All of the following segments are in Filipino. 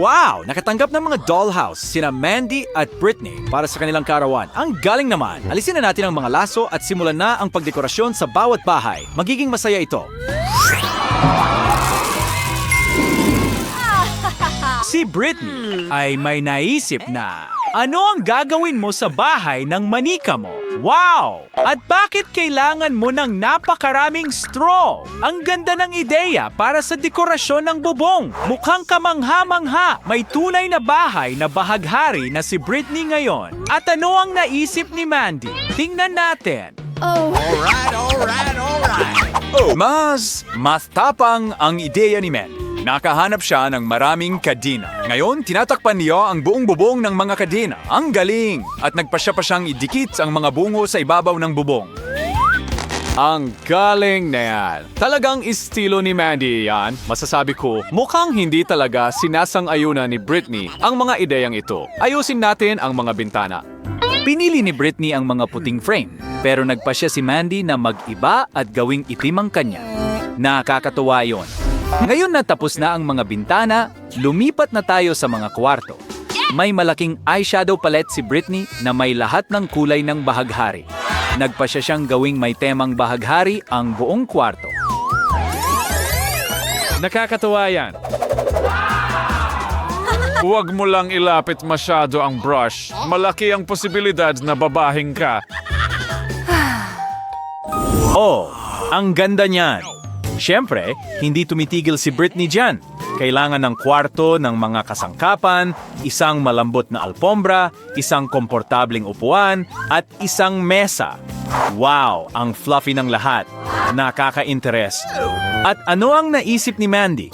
Wow! Nakatanggap ng mga dollhouse sina Mandy at Britney para sa kanilang kaarawan. Ang galing naman! Alisin na natin ang mga laso at simulan na ang pagdekorasyon sa bawat bahay. Magiging masaya ito. Si Britney ay may naisip na, ano ang gagawin mo sa bahay ng manika mo? Wow! At bakit kailangan mo ng napakaraming straw? Ang ganda ng ideya para sa dekorasyon ng bubong. Mukhang kamangha-mangha. May tunay na bahay na bahaghari na si Britney ngayon. At ano ang naisip ni Mandy? Tingnan natin. Alright. Mas tapang ang ideya ni Mandy. Nakahanap siya ng maraming kadena. Ngayon, tinatakpan niya ang buong bubong ng mga kadena. Ang galing! At nagpasya pa siyang idikit ang mga bungo sa ibabaw ng bubong. Ang galing na yan. Talagang estilo ni Mandy yan. Masasabi ko, mukhang hindi talaga sinasang-ayunan ni Britney ang mga ideyang ito. Ayusin natin ang mga bintana. Pinili ni Britney ang mga puting frame, pero nagpasya si Mandy na mag-iba at gawing itim ang kanya. Nakakatuwa yon. Ngayon na tapos na ang mga bintana, lumipat na tayo sa mga kwarto. May malaking eyeshadow palette si Britney na may lahat ng kulay ng bahaghari. Nagpasya siyang gawing may temang bahaghari ang buong kwarto. Nakakatuwa yan. Huwag mo lang ilapit masyado ang brush. Malaki ang posibilidad na babahing ka. Oh, ang ganda niyan. Siyempre, hindi tumitigil si Britney dyan. Kailangan ng kwarto ng mga kasangkapan, isang malambot na alpombra, isang komportabling upuan, at isang mesa. Wow, ang fluffy ng lahat. Nakaka-interes. At ano ang naisip ni Mandy?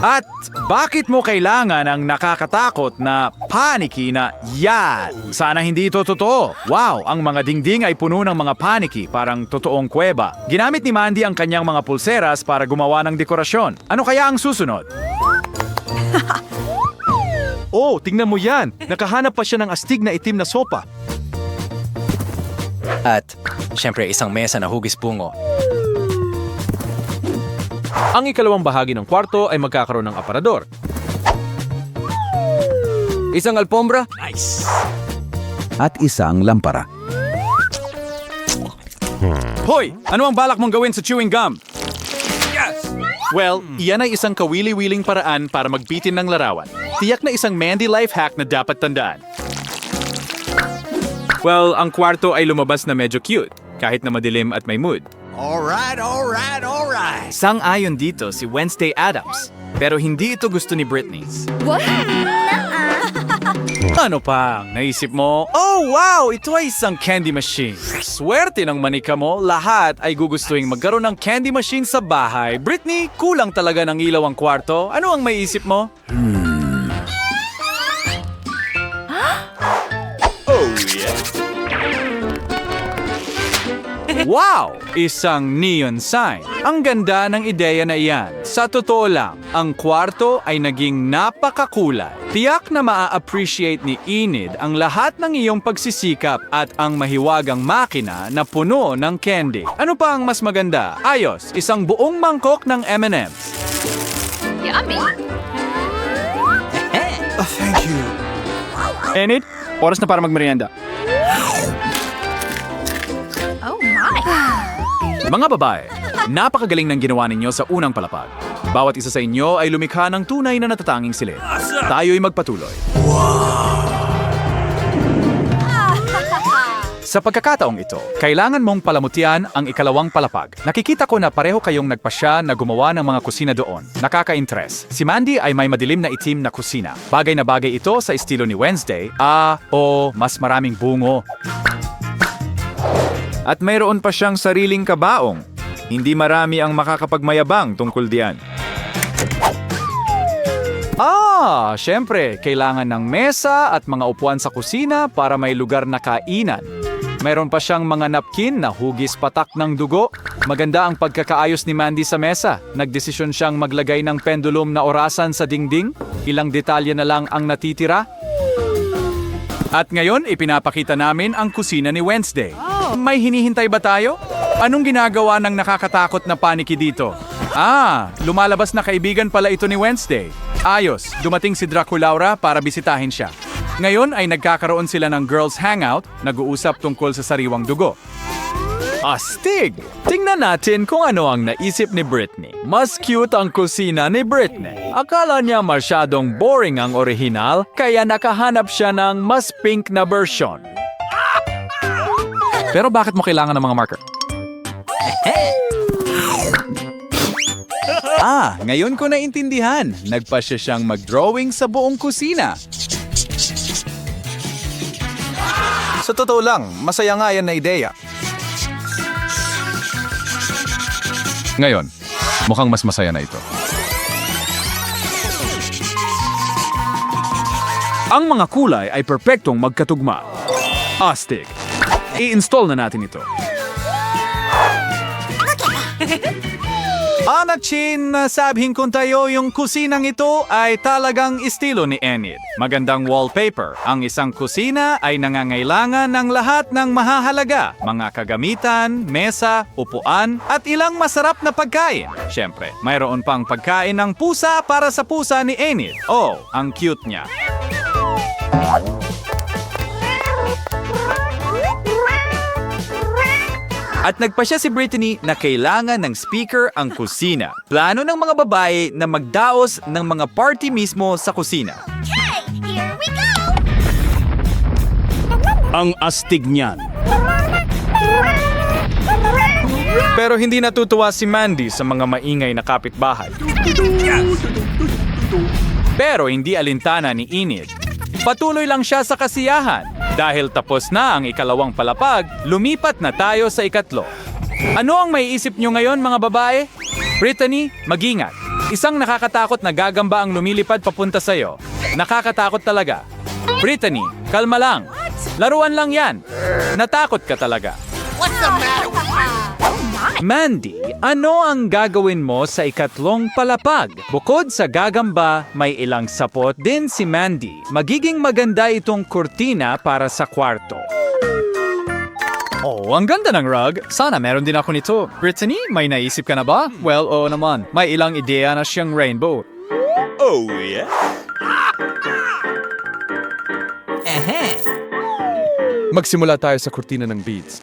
At bakit mo kailangan ang nakakatakot na paniki na yan? Sana hindi ito totoo. Wow, ang mga dingding ay puno ng mga paniki, parang totoong kuweba. Ginamit ni Mandy ang kanyang mga pulseras para gumawa ng dekorasyon. Ano kaya ang susunod? Oh, tingnan mo yan! Nakahanap pa siya ng astig na itim na sopa. At, syempre, isang mesa na hugis bungo. Ang ikalawang bahagi ng kwarto ay magkakaroon ng aparador. Isang alpombra. Nice! At isang lampara. Hoy! Ano ang balak mong gawin sa chewing gum? Well, iyan ay isang kawili-wiling paraan para magbitin ng larawan. Tiyak na isang Mandy life hack na dapat tandaan. Well, ang kwarto ay lumabas na medyo cute, kahit na madilim at may mood. Alright. Sang-ayon dito si Wednesday Addams. Pero hindi ito gusto ni Britney. What? Ano pa ang naisip mo? Oh wow! Ito ay isang candy machine. Swerte ng manika mo, lahat ay gugustuhin magkaroon ng candy machine sa bahay. Britney, kulang talaga ng ilaw ang kwarto. Ano ang maiisip mo? Oh yeah! Wow! Isang neon sign. Ang ganda ng ideya na iyan. Sa totoo lang, ang kwarto ay naging napakakulay. Tiyak na maa-appreciate ni Enid ang lahat ng iyong pagsisikap at ang mahiwagang makina na puno ng candy. Ano pa ang mas maganda? Ayos, isang buong mangkok ng M&M's. Yummy. Thank you. Enid, oras na para magmerienda. Oh my. Mga babae, napakagaling ng ginawa ninyo sa unang palapag. Bawat isa sa inyo ay lumikha ng tunay na natatanging silid. Tayo'y magpatuloy. Sa pagkakataong ito, kailangan mong palamutian ang ikalawang palapag. Nakikita ko na pareho kayong nagpasya na gumawa ng mga kusina doon. Nakaka-interes. Si Mandy ay may madilim na itim na kusina. Bagay na bagay ito sa estilo ni Wednesday. Mas maraming bungo. At mayroon pa siyang sariling kabaong. Hindi marami ang makakapagmayabang tungkol diyan. Syempre, kailangan ng mesa at mga upuan sa kusina para may lugar na kainan. Mayroon pa siyang mga napkin na hugis patak ng dugo. Maganda ang pagkakaayos ni Mandy sa mesa. Nagdesisyon siyang maglagay ng pendulum na orasan sa dingding. Ilang detalye na lang ang natitira. At ngayon, ipinapakita namin ang kusina ni Wednesday. May hinihintay ba tayo? Anong ginagawa ng nakakatakot na paniki dito? Lumalabas na kaibigan pala ito ni Wednesday. Ayos, dumating si Draculaura para bisitahin siya. Ngayon ay nagkakaroon sila ng girls hangout, nag-uusap tungkol sa sariwang dugo. Astig! Tingnan natin kung ano ang naisip ni Britney. Mas cute ang kusina ni Britney. Akala niya masyadong boring ang orihinal, kaya nakahanap siya ng mas pink na version. Pero bakit mo kailangan ng mga marker? Ngayon ko naintindihan. Nagpasya siyang mag-drawing sa buong kusina. Sa totoo lang, masaya nga yan na ideya. Ngayon, mukhang mas masaya na ito. Ang mga kulay ay perpektong magkatugma. Astig. I-install na natin ito. Anachin, sabihin ko tayo yung kusinang ito ay talagang estilo ni Enid. Magandang wallpaper. Ang isang kusina ay nangangailangan ng lahat ng mahahalaga. Mga kagamitan, mesa, upuan, at ilang masarap na pagkain. Siyempre, mayroon pang pagkain ng pusa para sa pusa ni Enid. Oh, ang cute niya. At nagpasya si Brittany na kailangan ng speaker ang kusina. Plano ng mga babae na magdaos ng mga party mismo sa kusina. Okay, here we go! Ang astig niyan. Pero hindi natutuwa si Mandy sa mga maingay na kapitbahay. Pero hindi alintana ni Enid. Patuloy lang siya sa kasiyahan. Dahil tapos na ang ikalawang palapag, lumipat na tayo sa ikatlo. Ano ang may isip nyo ngayon mga babae? Brittany, mag-ingat. Isang nakakatakot na gagamba ang lumilipad papunta sa'yo. Nakakatakot talaga. Brittany, kalma lang. Laruan lang yan. Natakot ka talaga. Mandy, ano ang gagawin mo sa ikatlong palapag? Bukod sa gagamba, may ilang sapot din si Mandy. Magiging maganda itong kurtina para sa kwarto. Oh, ang ganda ng rug. Sana meron din ako nito. Brittany, may naisip ka na ba? Well, oo naman. May ilang ideya na siyang rainbow. Oh, yeah? Magsimula tayo sa kurtina ng beads.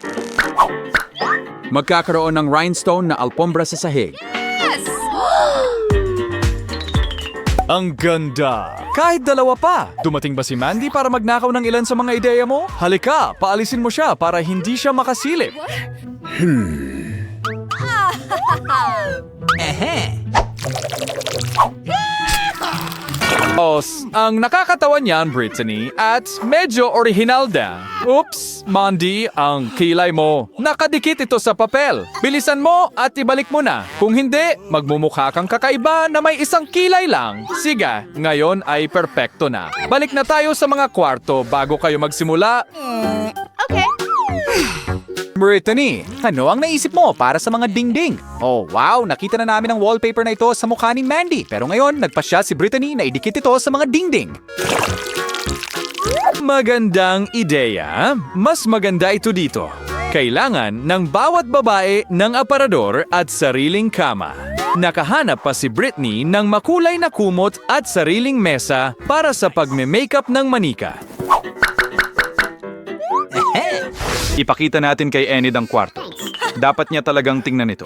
Magkakaroon ng rhinestone na alpombra sa sahig. Yes! Ang ganda! Kahit dalawa pa! Dumating ba si Mandy para magnakaw ng ilan sa mga ideya mo? Halika, paalisin mo siya para hindi siya makasilip. Ang nakakatawa niyan, Brittany, at medyo original din. Oops, Mandy, ang kilay mo. Nakadikit ito sa papel. Bilisan mo at ibalik mo na. Kung hindi, magmumukha kang kakaiba na may isang kilay lang. Sige, ngayon ay perpekto na. Balik na tayo sa mga kwarto bago kayo magsimula. Okay. Brittany, ano ang naisip mo para sa mga dingding? Oh, wow, nakita na namin ang wallpaper na ito sa mukha ni Mandy. Pero ngayon, nagpasya si Brittany na idikit ito sa mga dingding. Magandang ideya. Mas maganda ito dito. Kailangan ng bawat babae ng aparador at sariling kama. Nakahanap pa si Brittany ng makulay na kumot at sariling mesa para sa pagme-makeup ng manika. Ipakita natin kay Enid ang kwarto. Dapat niya talagang tingnan ito.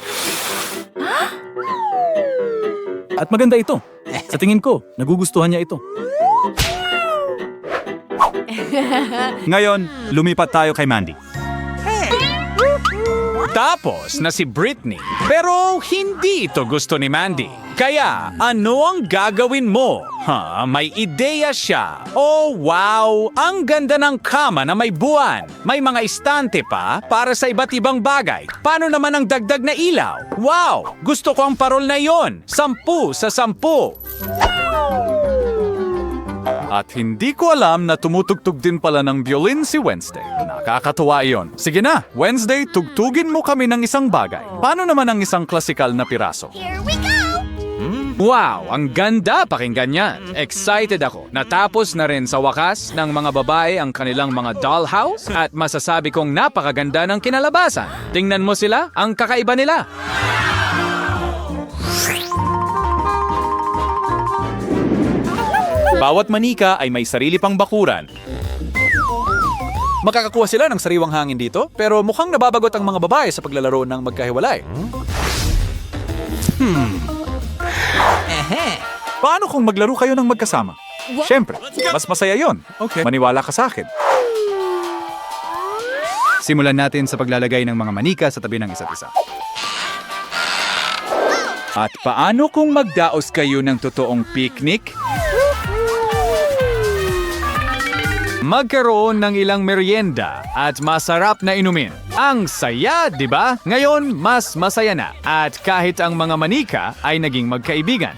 At maganda ito. Sa tingin ko, nagugustuhan niya ito. Ngayon, lumipat tayo kay Mandy. Tapos na si Brittany, pero hindi ito gusto ni Mandy. Kaya, ano ang gagawin mo? May ideya siya. Oh, wow! Ang ganda ng kama na may buwan. May mga istante pa para sa iba't ibang bagay. Paano naman ang dagdag na ilaw? Wow! Gusto ko ang parol na yon. 10 sa 10. At hindi ko alam na tumutugtog din pala ng violin si Wednesday. Nakakatuwa iyon. Sige na, Wednesday, tugtugin mo kami ng isang bagay. Paano naman ang isang klasikal na piraso? Here we go! Wow, ang ganda pakinggan yan. Excited ako. Natapos na rin sa wakas ng mga babae ang kanilang mga dollhouse at masasabi kong napakaganda ng kinalabasan. Tingnan mo sila, ang kakaiba nila. Bawat manika ay may sarili pang bakuran. Makakakuha sila ng sariwang hangin dito, pero mukhang nababagot ang mga babae sa paglalaro ng magkahiwalay. Paano kung maglaro kayo ng magkasama? Siyempre, mas masaya yon. Okay. Maniwala ka sa akin. Simulan natin sa paglalagay ng mga manika sa tabi ng isa't isa. At paano kung magdaos kayo ng totoong picnic? Magkaroon ng ilang merienda at masarap na inumin. Ang saya, di ba? Ngayon, mas masaya na. At kahit ang mga manika ay naging magkaibigan.